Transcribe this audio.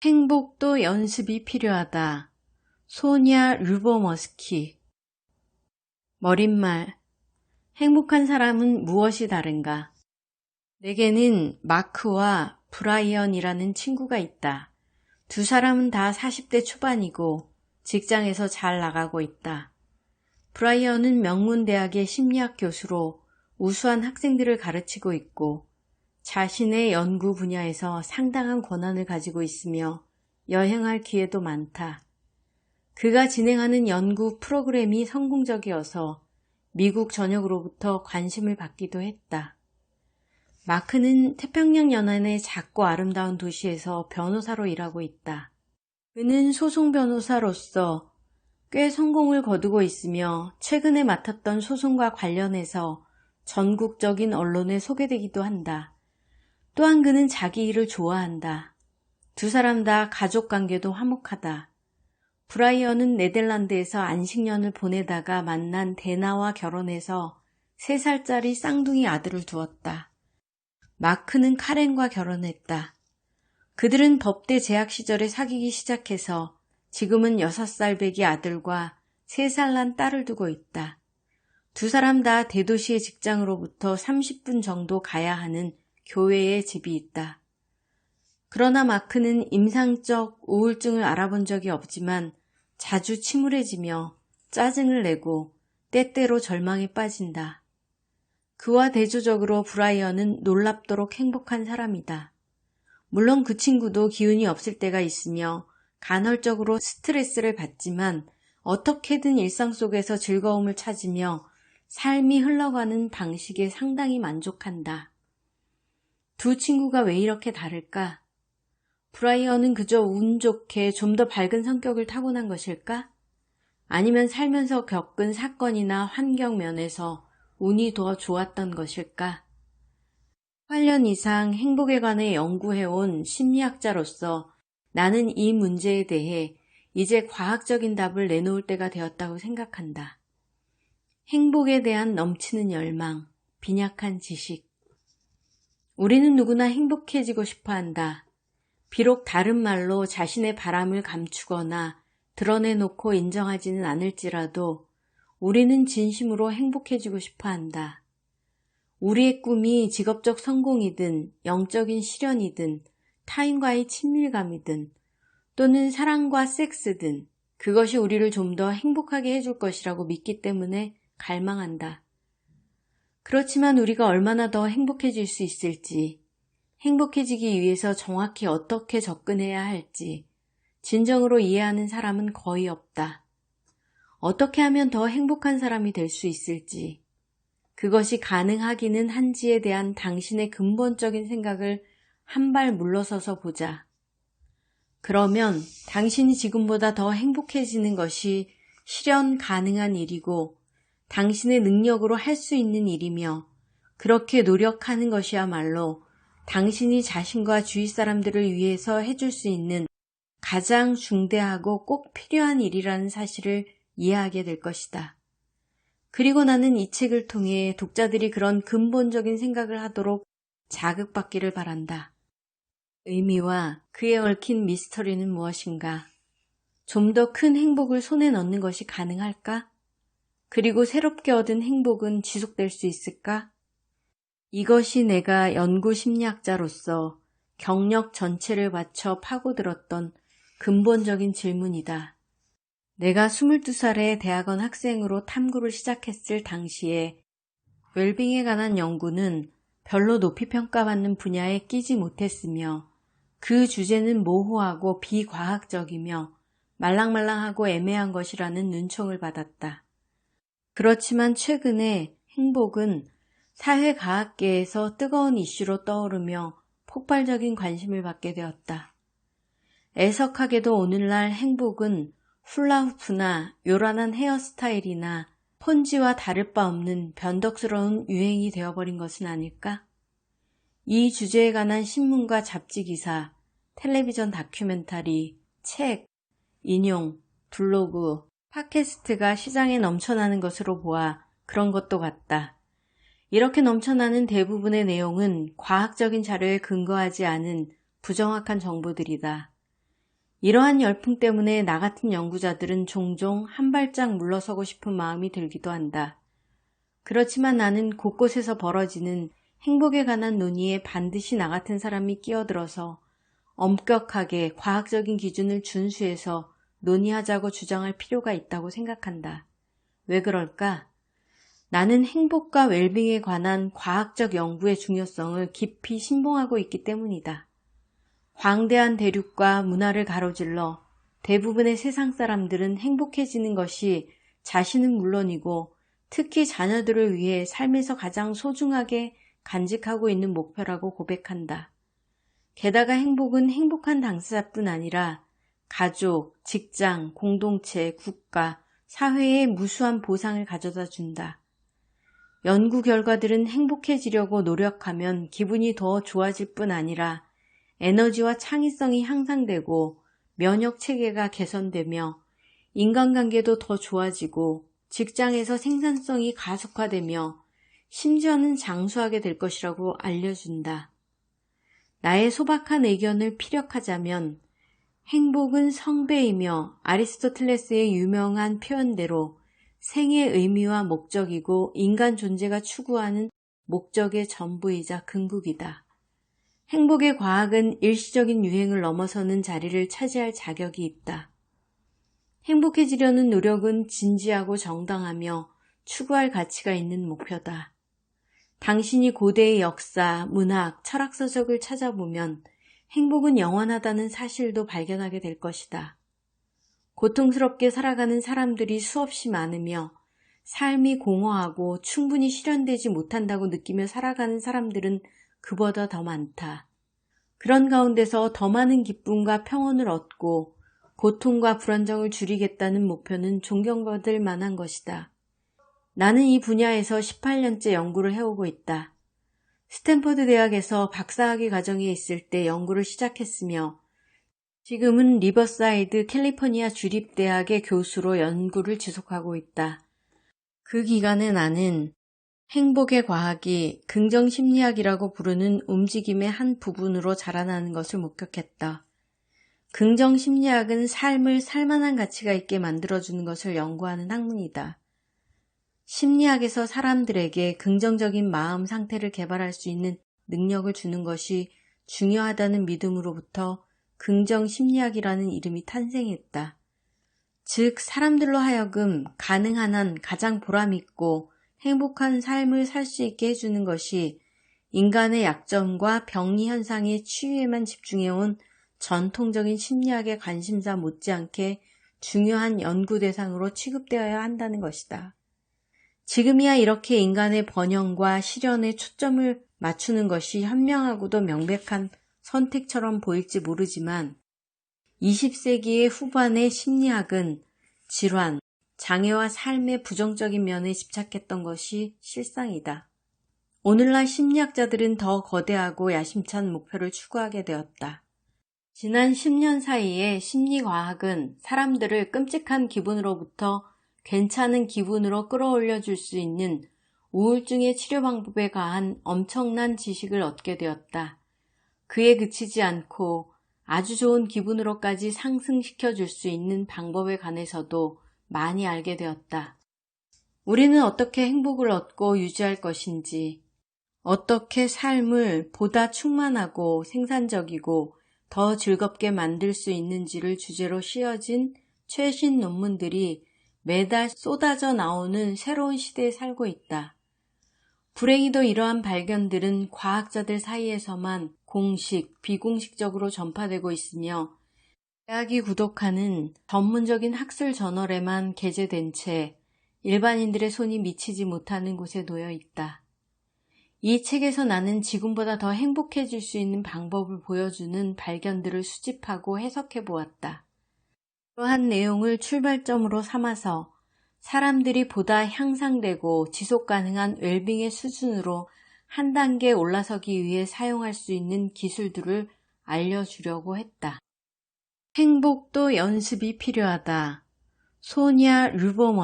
행복도 연습이 필요하다. 소냐 류보머스키. 머릿말. 행복한 사람은 무엇이 다른가? 내게는 마크와 브라이언이라는 친구가 있다. 두 사람은 다 40대 초반이고 직장에서 잘 나가고 있다. 브라이언은 명문대학의 심리학 교수로 우수한 학생들을 가르치고 있고 자신의 연구 분야에서 상당한 권한을 가지고 있으며 여행할 기회도 많다. 그가 진행하는 연구 프로그램이 성공적이어서 미국 전역으로부터 관심을 받기도 했다. 마크는 태평양 연안의 작고 아름다운 도시에서 변호사로 일하고 있다. 그는 소송 변호사로서 꽤 성공을 거두고 있으며 최근에 맡았던 소송과 관련해서 전국적인 언론에 소개되기도 한다. 또한 그는 자기 일을 좋아한다. 두 사람 다 가족 관계도 화목하다. 브라이언은 네덜란드에서 안식년을 보내다가 만난 데나와 결혼해서 3살짜리 쌍둥이 아들을 두었다. 마크는 카렌과 결혼했다. 그들은 법대 재학 시절에 사귀기 시작해서 지금은 6살 배기 아들과 3살 난 딸을 두고 있다. 두 사람 다 대도시의 직장으로부터 30분 정도 가야 하는 교회에 집이 있다. 그러나 마크는 임상적 우울증을 알아본 적이 없지만 자주 침울해지며 짜증을 내고 때때로 절망에 빠진다. 그와 대조적으로 브라이언은 놀랍도록 행복한 사람이다. 물론 그 친구도 기운이 없을 때가 있으며 간헐적으로 스트레스를 받지만 어떻게든 일상 속에서 즐거움을 찾으며 삶이 흘러가는 방식에 상당히 만족한다. 두 친구가 왜 이렇게 다를까? 브라이언은 그저 운 좋게 좀 더 밝은 성격을 타고난 것일까? 아니면 살면서 겪은 사건이나 환경 면에서 운이 더 좋았던 것일까? 8년 이상 행복에 관해 연구해온 심리학자로서 나는 이 문제에 대해 이제 과학적인 답을 내놓을 때가 되었다고 생각한다. 행복에 대한 넘치는 열망, 빈약한 지식. 우리는 누구나 행복해지고 싶어 한다. 비록 다른 말로 자신의 바람을 감추거나 드러내놓고 인정하지는 않을지라도 우리는 진심으로 행복해지고 싶어 한다. 우리의 꿈이 직업적 성공이든 영적인 실현이든 타인과의 친밀감이든 또는 사랑과 섹스든 그것이 우리를 좀 더 행복하게 해줄 것이라고 믿기 때문에 갈망한다. 그렇지만 우리가 얼마나 더 행복해질 수 있을지, 행복해지기 위해서 정확히 어떻게 접근해야 할지 진정으로 이해하는 사람은 거의 없다. 어떻게 하면 더 행복한 사람이 될 수 있을지, 그것이 가능하기는 한지에 대한 당신의 근본적인 생각을 한 발 물러서서 보자. 그러면 당신이 지금보다 더 행복해지는 것이 실현 가능한 일이고 당신의 능력으로 할 수 있는 일이며 그렇게 노력하는 것이야말로 당신이 자신과 주위 사람들을 위해서 해줄 수 있는 가장 중대하고 꼭 필요한 일이라는 사실을 이해하게 될 것이다. 그리고 나는 이 책을 통해 독자들이 그런 근본적인 생각을 하도록 자극받기를 바란다. 의미와 그에 얽힌 미스터리는 무엇인가? 좀 더 큰 행복을 손에 넣는 것이 가능할까? 그리고 새롭게 얻은 행복은 지속될 수 있을까? 이것이 내가 연구 심리학자로서 경력 전체를 바쳐 파고들었던 근본적인 질문이다. 내가 22살에 대학원 학생으로 탐구를 시작했을 당시에 웰빙에 관한 연구는 별로 높이 평가받는 분야에 끼지 못했으며 그 주제는 모호하고 비과학적이며 말랑말랑하고 애매한 것이라는 눈총을 받았다. 그렇지만 최근에 행복은 사회과학계에서 뜨거운 이슈로 떠오르며 폭발적인 관심을 받게 되었다. 애석하게도 오늘날 행복은 훌라후프나 요란한 헤어스타일이나 폰지와 다를 바 없는 변덕스러운 유행이 되어버린 것은 아닐까? 이 주제에 관한 신문과 잡지 기사, 텔레비전 다큐멘터리, 책, 인용, 블로그, 팟캐스트가 시장에 넘쳐나는 것으로 보아 그런 것도 같다. 이렇게 넘쳐나는 대부분의 내용은 과학적인 자료에 근거하지 않은 부정확한 정보들이다. 이러한 열풍 때문에 나 같은 연구자들은 종종 한 발짝 물러서고 싶은 마음이 들기도 한다. 그렇지만 나는 곳곳에서 벌어지는 행복에 관한 논의에 반드시 나 같은 사람이 끼어들어서 엄격하게 과학적인 기준을 준수해서 논의하자고 주장할 필요가 있다고 생각한다. 왜 그럴까? 나는 행복과 웰빙에 관한 과학적 연구의 중요성을 깊이 신봉하고 있기 때문이다. 광대한 대륙과 문화를 가로질러 대부분의 세상 사람들은 행복해지는 것이 자신은 물론이고 특히 자녀들을 위해 삶에서 가장 소중하게 간직하고 있는 목표라고 고백한다. 게다가 행복은 행복한 당사자뿐 아니라 가족, 직장, 공동체, 국가, 사회에 무수한 보상을 가져다 준다. 연구 결과들은 행복해지려고 노력하면 기분이 더 좋아질 뿐 아니라 에너지와 창의성이 향상되고 면역 체계가 개선되며 인간관계도 더 좋아지고 직장에서 생산성이 가속화되며 심지어는 장수하게 될 것이라고 알려준다. 나의 소박한 의견을 피력하자면 행복은 성배이며 아리스토텔레스의 유명한 표현대로 생의 의미와 목적이고 인간 존재가 추구하는 목적의 전부이자 궁극이다. 행복의 과학은 일시적인 유행을 넘어서는 자리를 차지할 자격이 있다. 행복해지려는 노력은 진지하고 정당하며 추구할 가치가 있는 목표다. 당신이 고대의 역사, 문학, 철학 서적을 찾아보면 행복은 영원하다는 사실도 발견하게 될 것이다. 고통스럽게 살아가는 사람들이 수없이 많으며 삶이 공허하고 충분히 실현되지 못한다고 느끼며 살아가는 사람들은 그보다 더 많다. 그런 가운데서 더 많은 기쁨과 평온을 얻고 고통과 불안정을 줄이겠다는 목표는 존경받을 만한 것이다. 나는 이 분야에서 18년째 연구를 해오고 있다. 스탠퍼드 대학에서 박사학위 과정에 있을 때 연구를 시작했으며 지금은 리버사이드 캘리포니아 주립대학의 교수로 연구를 지속하고 있다. 그 기간에 나는 행복의 과학이 긍정심리학이라고 부르는 움직임의 한 부분으로 자라나는 것을 목격했다. 긍정심리학은 삶을 살만한 가치가 있게 만들어주는 것을 연구하는 학문이다. 심리학에서 사람들에게 긍정적인 마음 상태를 개발할 수 있는 능력을 주는 것이 중요하다는 믿음으로부터 긍정심리학이라는 이름이 탄생했다. 즉, 사람들로 하여금 가능한 한 가장 보람있고 행복한 삶을 살 수 있게 해주는 것이 인간의 약점과 병리 현상의 치유에만 집중해온 전통적인 심리학의 관심사 못지않게 중요한 연구 대상으로 취급되어야 한다는 것이다. 지금이야 이렇게 인간의 번영과 실현에 초점을 맞추는 것이 현명하고도 명백한 선택처럼 보일지 모르지만 20세기의 후반의 심리학은 질환, 장애와 삶의 부정적인 면에 집착했던 것이 실상이다. 오늘날 심리학자들은 더 거대하고 야심찬 목표를 추구하게 되었다. 지난 10년 사이에 심리과학은 사람들을 끔찍한 기분으로부터 괜찮은 기분으로 끌어올려 줄 수 있는 우울증의 치료 방법에 관한 엄청난 지식을 얻게 되었다. 그에 그치지 않고 아주 좋은 기분으로까지 상승시켜 줄 수 있는 방법에 관해서도 많이 알게 되었다. 우리는 어떻게 행복을 얻고 유지할 것인지, 어떻게 삶을 보다 충만하고 생산적이고 더 즐겁게 만들 수 있는지를 주제로 씌어진 최신 논문들이 매달 쏟아져 나오는 새로운 시대에 살고 있다. 불행히도 이러한 발견들은 과학자들 사이에서만 공식, 비공식적으로 전파되고 있으며 대학이 구독하는 전문적인 학술 저널에만 게재된 채 일반인들의 손이 미치지 못하는 곳에 놓여 있다. 이 책에서 나는 지금보다 더 행복해질 수 있는 방법을 보여주는 발견들을 수집하고 해석해 보았다. 그러한 내용을 출발점으로 삼아서 사람들이 보다 향상되고 지속 가능한 웰빙의 수준으로 한 단계 올라서기 위해 사용할 수 있는 기술들을 알려주려고 했다. 행복도 연습이 필요하다. 소냐 르보먼